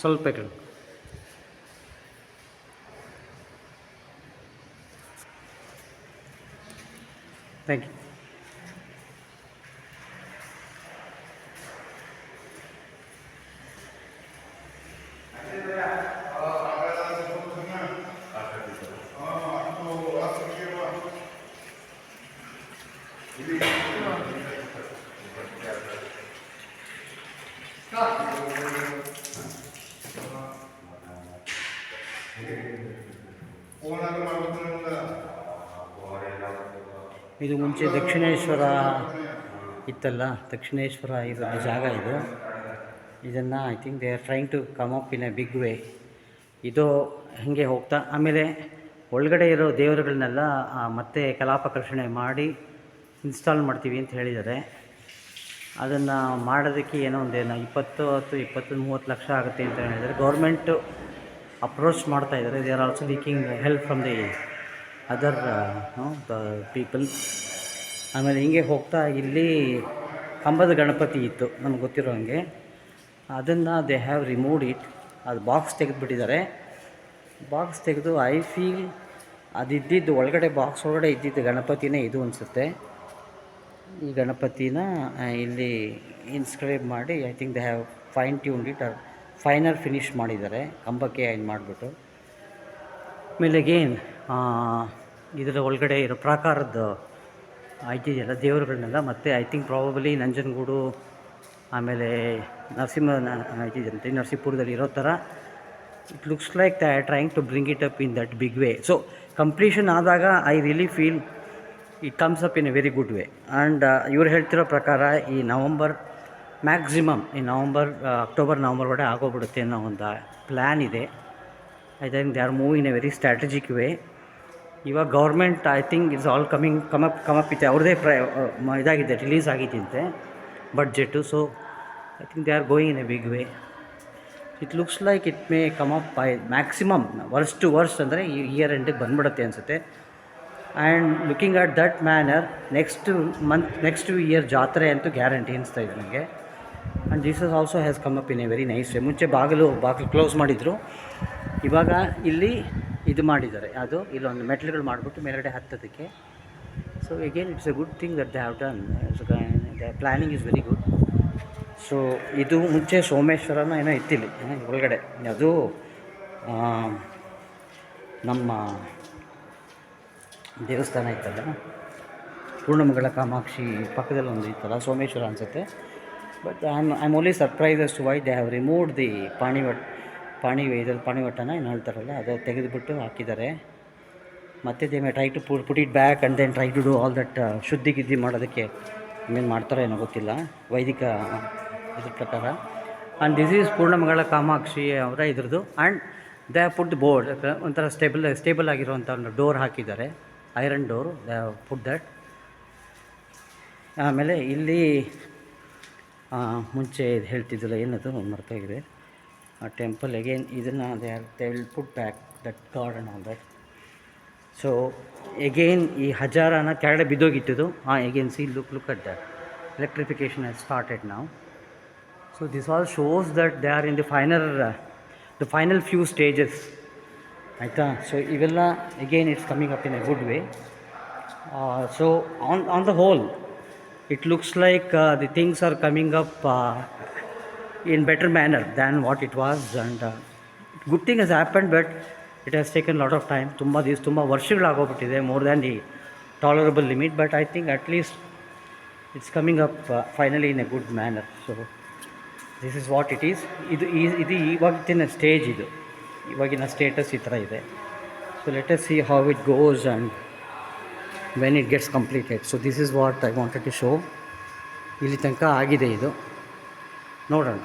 ಸ್ವಲ್ಪ ಇಟ್ಕೊಳ್ಳಿ. Thank you. ಇದು ಮುಂಚೆ ದಕ್ಷಿಣೇಶ್ವರ ಇತ್ತಲ್ಲ, ದಕ್ಷಿಣೇಶ್ವರ ಇರೋದು ಜಾಗ ಇದು. ಇದನ್ನು I think they are trying to come up in a big way. ಇದು ಹಾಗೆ ಹೋಗ್ತಾ ಆಮೇಲೆ ಒಳಗಡೆ ಇರೋ ದೇವರುಗಳನ್ನೆಲ್ಲ ಮತ್ತೆ ಕಲಾಪಕರ್ಷಣೆ ಮಾಡಿ ಇನ್ಸ್ಟಾಲ್ ಮಾಡ್ತೀವಿ ಅಂತ ಹೇಳಿದ್ದಾರೆ. ಅದನ್ನು ಮಾಡೋದಕ್ಕೆ ಏನೋ ಒಂದೇನೋ 20-30 ಲಕ್ಷ ಆಗುತ್ತೆ ಅಂತ ಹೇಳಿದ್ದಾರೆ. ಗೌರ್ಮೆಂಟು ಅಪ್ರೋಚ್ ಮಾಡ್ತಾ ಇದ್ದಾರೆ. They are also seeking help from the other the people. ಆಮೇಲೆ ಹಿಂಗೆ ಹೋಗ್ತಾ ಇಲ್ಲಿ ಕಂಬದ ಗಣಪತಿ ಇತ್ತು ನಮ್ಗೆ ಗೊತ್ತಿರೋ ಹಾಗೆ. ಅದನ್ನು ದೇ ಹ್ಯಾವ್ ರಿಮೂವ್ಡ್ ಇಟ್. ಅದು ಬಾಕ್ಸ್ ತೆಗೆದುಬಿಟ್ಟಿದ್ದಾರೆ. ಬಾಕ್ಸ್ ತೆಗೆದು ಐ ಫೀಲ್ ಅದಿದ್ದಿದ್ದು ಒಳಗಡೆ ಬಾಕ್ಸ್ ಒಳಗಡೆ ಇದ್ದಿದ್ದು ಗಣಪತಿನೇ ಇದು ಅನಿಸುತ್ತೆ. ಈ ಗಣಪತಿನ ಇಲ್ಲಿ ಇನ್ಸ್ಕ್ರೈಬ್ ಮಾಡಿ I think they have fine tuned it or final finish ಮಾಡಿದ್ದಾರೆ ಕಂಬಕ್ಕೆ ಇದು ಮಾಡಿಬಿಟ್ಟು. ಆಮೇಲೆ ಅಗೇನ್ ಇದರ ಒಳಗಡೆ ಇರೋ ಪ್ರಾಕಾರದ ಇದೆಯಲ್ಲ ದೇವರುಗಳನ್ನೆಲ್ಲ ಮತ್ತೆ ಐ ಥಿಂಕ್ ಪ್ರಾಬಬಲಿ ನಂಜನಗೂಡು ಆಮೇಲೆ ನರಸೀಪುರದಲ್ಲಿ ಇರೋ ಥರ it looks like they are trying to bring it up in that big way. So completion ಆದಾಗ I really feel it comes up in a very good way. And ಇವ್ರು ಹೇಳ್ತಿರೋ ಪ್ರಕಾರ ಈ November maximum ಈ ಅಕ್ಟೋಬರ್ ನವಂಬರ್ ಒಳಗಡೆ ಆಗೋಗ್ಬಿಡುತ್ತೆ ಅನ್ನೋ ಒಂದು ಪ್ಲ್ಯಾನ್ ಇದೆ. I think they are moving in a very strategic way. ಇವಾಗ government I think it's all come up ಇದೆ. ಅವ್ರದ್ದೇ ಇದಾಗಿದೆ, release ಆಗಿದ್ದಂತೆ budget. So I think they are going in a big way. It looks like it may come up by maximum worst to worst ಅಂದರೆ ಈ year ಎಂಡಿಗೆ ಬಂದ್ಬಿಡುತ್ತೆ ಅನಿಸುತ್ತೆ. And looking at that manner next year ಜಾತ್ರೆ ಅಂತೂ guarantee ಅನಿಸ್ತಾ ಇದೆ ನನಗೆ. And this is also has come up in a very nice way. ಮುಂಚೆ ಬಾಗಿಲು ಕ್ಲೋಸ್ ಮಾಡಿದರು, ಇವಾಗ ಇಲ್ಲಿ ಇದು ಮಾಡಿದ್ದಾರೆ. ಅದು ಇಲ್ಲೊಂದು ಮೆಟ್ಲುಗಳು ಮಾಡಿಬಿಟ್ಟು ಮೇಲ್ಗಡೆ ಹತ್ತೋದಕ್ಕೆ. So again it's a good thing that they have done. The planning is very good. So ಇದು ಮುಂಚೆ ಸೋಮೇಶ್ವರನ ಏನೋ ಇತ್ತಿಲ್ಲಿ ಒಳಗಡೆ. ಅದು ನಮ್ಮ ದೇವಸ್ಥಾನ ಇತ್ತಲ್ಲ, ಪೂರ್ಣಮಂಗಳ ಕಾಮಾಕ್ಷಿ ಪಕ್ಕದಲ್ಲಿ ಒಂದು ಇತ್ತಲ್ಲ, ಸೋಮೇಶ್ವರ ಅನಿಸುತ್ತೆ. But I am only surprise as to why they have removed the ಪಾಣಿವಟ್ಟನ ಏನು ಹೇಳ್ತಾರಲ್ಲ, ಅದು ತೆಗೆದುಬಿಟ್ಟು ಹಾಕಿದ್ದಾರೆ. ಮತ್ತು they may try to put it back and then try to do all that ಶುದ್ಧಿ ಮಾಡೋದಕ್ಕೆ ಏನು ಮಾಡ್ತಾರೋ ಏನೋ ಗೊತ್ತಿಲ್ಲ ವೈದಿಕ ಇದ್ರ ಪ್ರಕಾರ. And this is Poornamangala Kamakshi ಅವರ ಇದ್ರದ್ದು. And they have put the board ಒಂಥರ ಸ್ಟೇಬಲ್ ಆಗಿರುವಂಥ ಒಂದು ಡೋರ್ ಹಾಕಿದ್ದಾರೆ, iron door. They have put that. ಆಮೇಲೆ ಇಲ್ಲಿ ಮುಂಚೆ ಇದು ಹೇಳ್ತಿದ್ದಿಲ್ಲ ಏನದು ಮರ್ತೋಗಿದೆ ಆ ಟೆಂಪಲ್. ಅಗೇನ್ ಇದನ್ನು they will put back that god and all that. So again ಈ ಹಜಾರನ ಕೆಳಗಡೆ ಬಿದ್ದೋಗಿಟ್ಟಿದ್ದು. Again see look at that electrification has started now. So this all shows that they are in the final few stages. ಆಯಿತಾ? So ಇವೆಲ್ಲ again it's coming up in A good way. So on the whole it looks like the things are coming up in better manner than what it was. And good thing has happened, but it has taken a lot of time. ತುಂಬ ವರ್ಷಗಳಾಗೋಗ್ಬಿಟ್ಟಿದೆ, more than the tolerable limit. But I think at least it's coming up finally in a good manner. So this is what it is. ಇದು ಇವಾಗಿನ stage, ಇವಾಗಿನ status ಈ ಥರ ಇದೆ. So let us see how it goes and when it gets completed. So this is what I wanted to show. ಇಲ್ಲಿ ತನಕ ಆಗಿದೆ ಇದು, ನೋಡೋಣ.